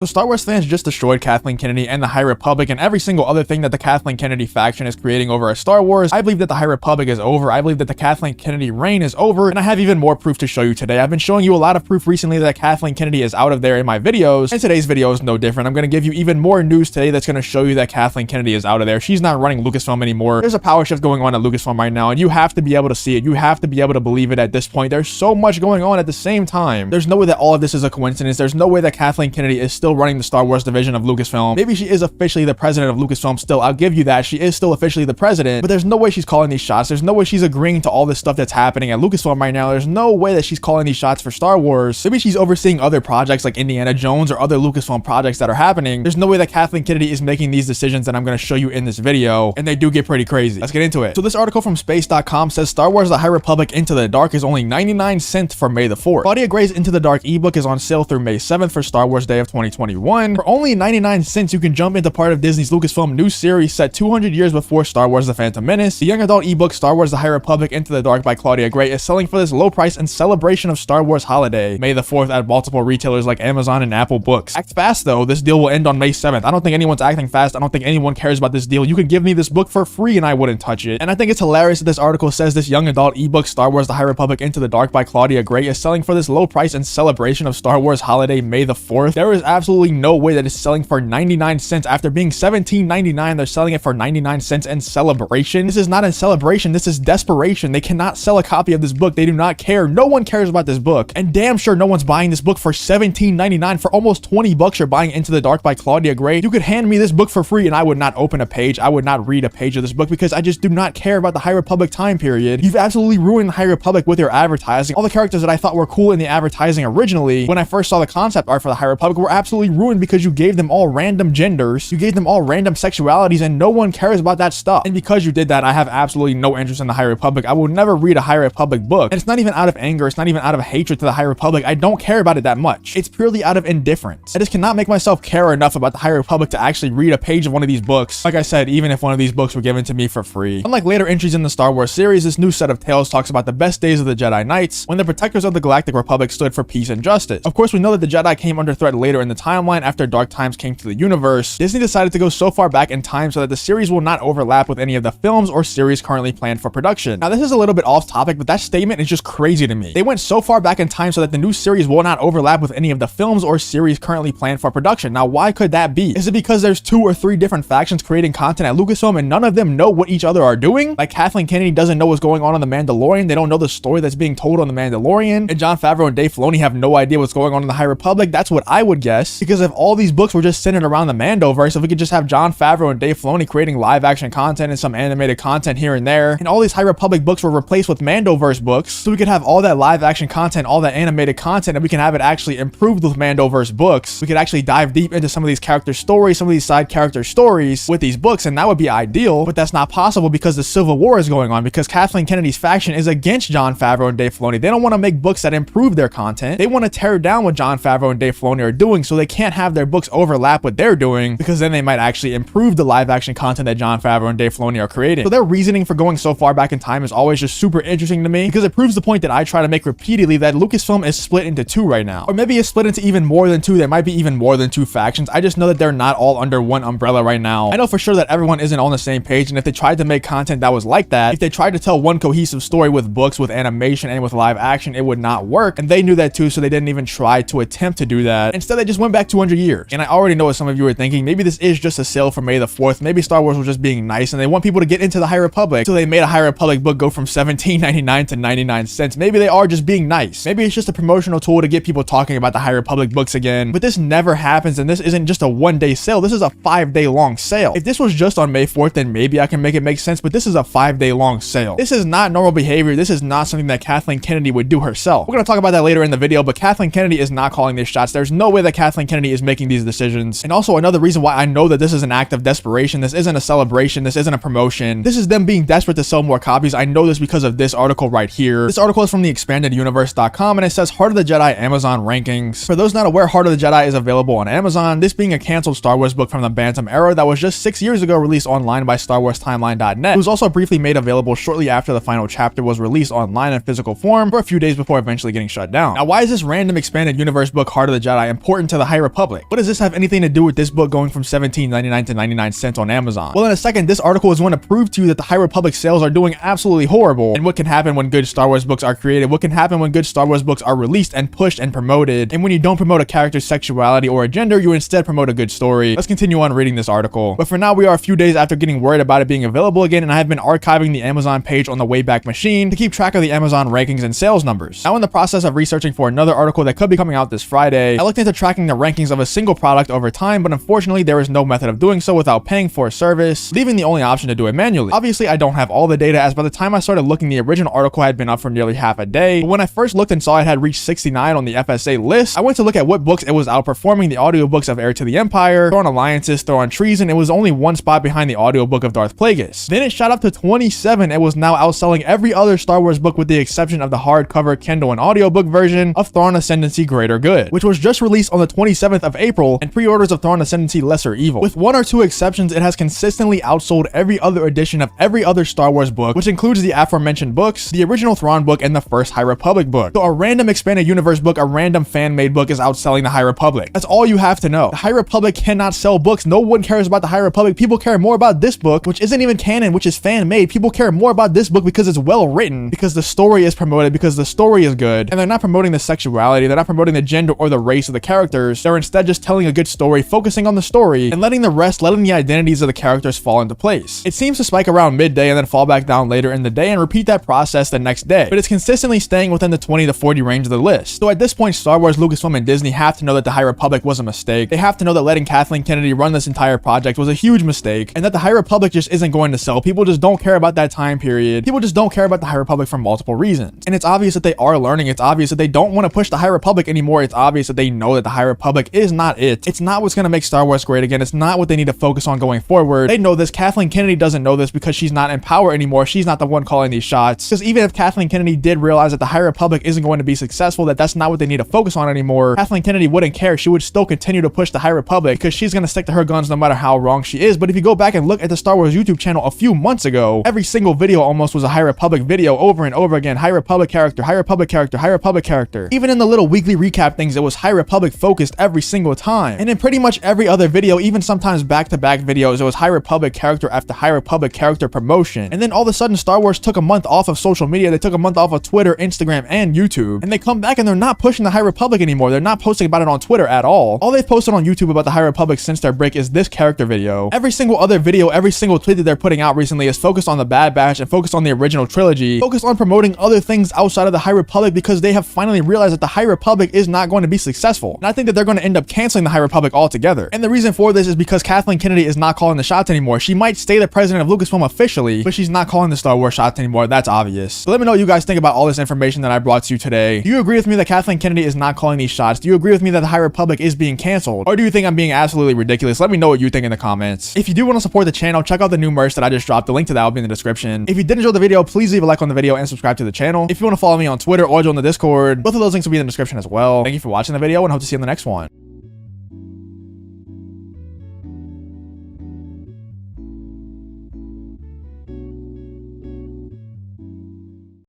So Star Wars fans just destroyed Kathleen Kennedy and the High Republic and every single other thing that the Kathleen Kennedy faction is creating over at Star Wars. I believe that the High Republic is over. I believe that the Kathleen Kennedy reign is over, and I have even more proof to show you today. I've been showing you a lot of proof recently that Kathleen Kennedy is out of there in my videos, and today's video is no different. I'm going to give you even more news today that's going to show you that Kathleen Kennedy is out of there. She's not running Lucasfilm anymore. There's a power shift going on at Lucasfilm right now, and you have to be able to see it. You have to be able to believe it at this point. There's so much going on at the same time. There's no way that all of this is a coincidence. There's no way that Kathleen Kennedy is still running the Star Wars division of Lucasfilm. Maybe she is officially the president of Lucasfilm still. I'll give you that. She is still officially the president, but there's no way she's calling these shots. There's no way she's agreeing to all this stuff that's happening at Lucasfilm right now. There's no way that she's calling these shots for Star Wars. Maybe she's overseeing other projects like Indiana Jones or other Lucasfilm projects that are happening. There's no way that Kathleen Kennedy is making these decisions that I'm going to show you in this video, and they do get pretty crazy. Let's get into it. So this article from space.com says Star Wars The High Republic Into the Dark is only 99 cents for May the 4th. Claudia Gray's Into the Dark ebook is on sale through May 7th for Star Wars Day of 2021. For only 99 cents, you can jump into part of Disney's Lucasfilm new series set 200 years before Star Wars The Phantom Menace. The young adult ebook Star Wars The High Republic Into the Dark by Claudia Gray is selling for this low price in celebration of Star Wars holiday, May the 4th, at multiple retailers like Amazon and Apple Books. Act fast though, this deal will end on May 7th. I don't think anyone's acting fast. I don't think anyone cares about this deal. You could give me this book for free and I wouldn't touch it. And I think it's hilarious that this article says this young adult ebook Star Wars The High Republic Into the Dark by Claudia Gray is selling for this low price in celebration of Star Wars holiday, May the 4th. There is absolutely no way that it's selling for 99 cents. After being $17.99, they're selling it for 99 cents in celebration. This is not in celebration. This is desperation. They cannot sell a copy of this book. They do not care. No one cares about this book. And damn sure no one's buying this book for $17.99. For almost 20 bucks, you're buying Into the Dark by Claudia Gray. You could hand me this book for free and I would not open a page. I would not read a page of this book because I just do not care about the High Republic time period. You've absolutely ruined the High Republic with your advertising. All the characters that I thought were cool in the advertising originally, when I first saw the concept art for the High Republic, were absolutely ruined because you gave them all random genders. You gave them all random sexualities and no one cares about that stuff. And because you did that, I have absolutely no interest in the High Republic. I will never read a High Republic book. And it's not even out of anger. It's not even out of hatred to the High Republic. I don't care about it that much. It's purely out of indifference. I just cannot make myself care enough about the High Republic to actually read a page of one of these books. Like I said, even if one of these books were given to me for free. Unlike later entries in the Star Wars series, this new set of tales talks about the best days of the Jedi Knights, when the protectors of the Galactic Republic stood for peace and justice. Of course, we know that the Jedi came under threat later in the timeline after dark times came to the universe. Disney decided to go so far back in time so that the series will not overlap with any of the films or series currently planned for production. Now, this is a little bit off topic, but that statement is just crazy to me. They went so far back in time so that the new series will not overlap with any of the films or series currently planned for production. Now, why could that be? Is it because there's 2 or 3 different factions creating content at Lucasfilm and none of them know what each other are doing? Like Kathleen Kennedy doesn't know what's going on The Mandalorian. They don't know the story that's being told on The Mandalorian. And Jon Favreau and Dave Filoni have no idea what's going on in the High Republic. That's what I would guess. Because if all these books were just centered around the Mandoverse, if we could just have Jon Favreau and Dave Filoni creating live action content and some animated content here and there, and all these High Republic books were replaced with Mandoverse books, so we could have all that live action content, all that animated content, and we can have it actually improved with Mandoverse books. We could actually dive deep into some of these character stories, some of these side character stories with these books, and that would be ideal, but that's not possible because the Civil War is going on, because Kathleen Kennedy's faction is against Jon Favreau and Dave Filoni. They don't want to make books that improve their content. They want to tear down what Jon Favreau and Dave Filoni are doing, so they can't have their books overlap what they're doing, because then they might actually improve the live action content that Jon Favreau and Dave Filoni are creating. So their reasoning for going so far back in time is always just super interesting to me, because it proves the point that I try to make repeatedly, that Lucasfilm is split into 2 right now. Or maybe it's split into even more than 2. There might be even more than 2 factions. I just know that they're not all under one umbrella right now. I know for sure that everyone isn't on the same page, and if they tried to make content that was like that, if they tried to tell one cohesive story with books, with animation, and with live action, it would not work. And they knew that too, so they didn't even try to attempt to do that. Instead, they just went back 200 years. And I already know what some of you are thinking. Maybe this is just a sale for May the 4th. Maybe Star Wars was just being nice and they want people to get into the High Republic, so they made a High Republic book go from $17.99 to 99 cents. Maybe they are just being nice. Maybe it's just a promotional tool to get people talking about the High Republic books again. But this never happens, and this isn't just a one-day sale. This is a 5-day long sale. If this was just on May 4th, then maybe I can make it make sense, but this is a 5-day long sale. This is not normal behavior. This is not something that Kathleen Kennedy would do herself. We're going to talk about that later in the video, but Kathleen Kennedy is not calling these shots. There's no way that Kathleen Kennedy is making these decisions. And also another reason why I know that this is an act of desperation. This isn't a celebration. This isn't a promotion. This is them being desperate to sell more copies. I know this because of this article right here. This article is from the expandeduniverse.com, and it says Heart of the Jedi Amazon rankings. For those not aware, Heart of the Jedi is available on Amazon, this being a canceled Star Wars book from the Bantam era that was just 6 years ago released online by StarWarsTimeline.net. It was also briefly made available shortly after the final chapter was released online in physical form for a few days before eventually getting shut down. Now, why is this random expanded universe book Heart of the Jedi important to the High Republic. What does this have anything to do with this book going from $17.99 to 99 cents on Amazon? Well, in a second, this article is going to prove to you that the High Republic sales are doing absolutely horrible, and what can happen when good Star Wars books are created, what can happen when good Star Wars books are released and pushed and promoted, and when you don't promote a character's sexuality or a gender, you instead promote a good story. Let's continue on reading this article. But for now, we are a few days after getting word about it being available again, and I have been archiving the Amazon page on the Wayback Machine to keep track of the Amazon rankings and sales numbers. Now, in the process of researching for another article that could be coming out this Friday, I looked into tracking the rankings of a single product over time, but unfortunately, there is no method of doing so without paying for a service, leaving the only option to do it manually. Obviously, I don't have all the data, as by the time I started looking, the original article had been up for nearly half a day, but when I first looked and saw it had reached 69 on the FSA list, I went to look at what books it was outperforming. The audiobooks of Heir to the Empire, Thrawn Alliances, Thrawn Treason. It was only one spot behind the audiobook of Darth Plagueis. Then it shot up to 27. It was now outselling every other Star Wars book with the exception of the hardcover, Kindle, and audiobook version of Thrawn Ascendancy Greater Good, which was just released on the 27th of April, and pre-orders of Thrawn Ascendancy Lesser Evil. With one or two exceptions, it has consistently outsold every other edition of every other Star Wars book, which includes the aforementioned books, the original Thrawn book, and the first High Republic book. So a random expanded universe book, a random fan-made book is outselling the High Republic. That's all you have to know. The High Republic cannot sell books. No one cares about the High Republic. People care more about this book, which isn't even canon, which is fan-made. People care more about this book because it's well written, because the story is promoted, because the story is good, and they're not promoting the sexuality, they're not promoting the gender or the race of the characters. They're instead just telling a good story, focusing on the story, and letting the identities of the characters fall into place. It seems to spike around midday and then fall back down later in the day and repeat that process the next day, but it's consistently staying within the 20 to 40 range of the list. So at this point, Star Wars, Lucasfilm, and Disney have to know that the High Republic was a mistake. They have to know that letting Kathleen Kennedy run this entire project was a huge mistake, and that the High Republic just isn't going to sell. People just don't care about that time period. People just don't care about the High Republic for multiple reasons. And it's obvious that they are learning. It's obvious that they don't want to push the High Republic anymore. It's obvious that they know that the High Republic is not it. It's not what's going to make Star Wars great again. It's not what they need to focus on going forward. They know this. Kathleen Kennedy doesn't know this because she's not in power anymore. She's not the one calling these shots. Because even if Kathleen Kennedy did realize that the High Republic isn't going to be successful, that that's not what they need to focus on anymore, Kathleen Kennedy wouldn't care. She would still continue to push the High Republic because she's going to stick to her guns no matter how wrong she is. But if you go back and look at the Star Wars YouTube channel a few months ago, every single video almost was a High Republic video over and over again. High Republic character, High Republic character, High Republic character. Even in the little weekly recap things, it was High Republic focused every single time. And in pretty much every other video, even sometimes back-to-back videos, it was High Republic character after High Republic character promotion. And then all of a sudden, Star Wars took a month off of social media. They took a month off of Twitter, Instagram, and YouTube. And they come back and they're not pushing the High Republic anymore. They're not posting about it on Twitter at all. All they've posted on YouTube about the High Republic since their break is this character video. Every single other video, every single tweet that they're putting out recently is focused on the Bad Batch and focused on the original trilogy, focused on promoting other things outside of the High Republic because they have finally realized that the High Republic is not going to be successful. And I think that they're going to end up canceling the High Republic altogether. And the reason for this is because Kathleen Kennedy is not calling the shots anymore. She might stay the president of Lucasfilm officially, but she's not calling the Star Wars shots anymore. That's obvious. So let me know what you guys think about all this information that I brought to you today. Do you agree with me that Kathleen Kennedy is not calling these shots? Do you agree with me that the High Republic is being canceled? Or do you think I'm being absolutely ridiculous? Let me know what you think in the comments. If you do want to support the channel, check out the new merch that I just dropped. The link to that will be in the description. If you did enjoy the video, please leave a like on the video and subscribe to the channel. If you want to follow me on Twitter or join the Discord, both of those links will be in the description as well. Thank you for watching the video and hope to see you in the next one.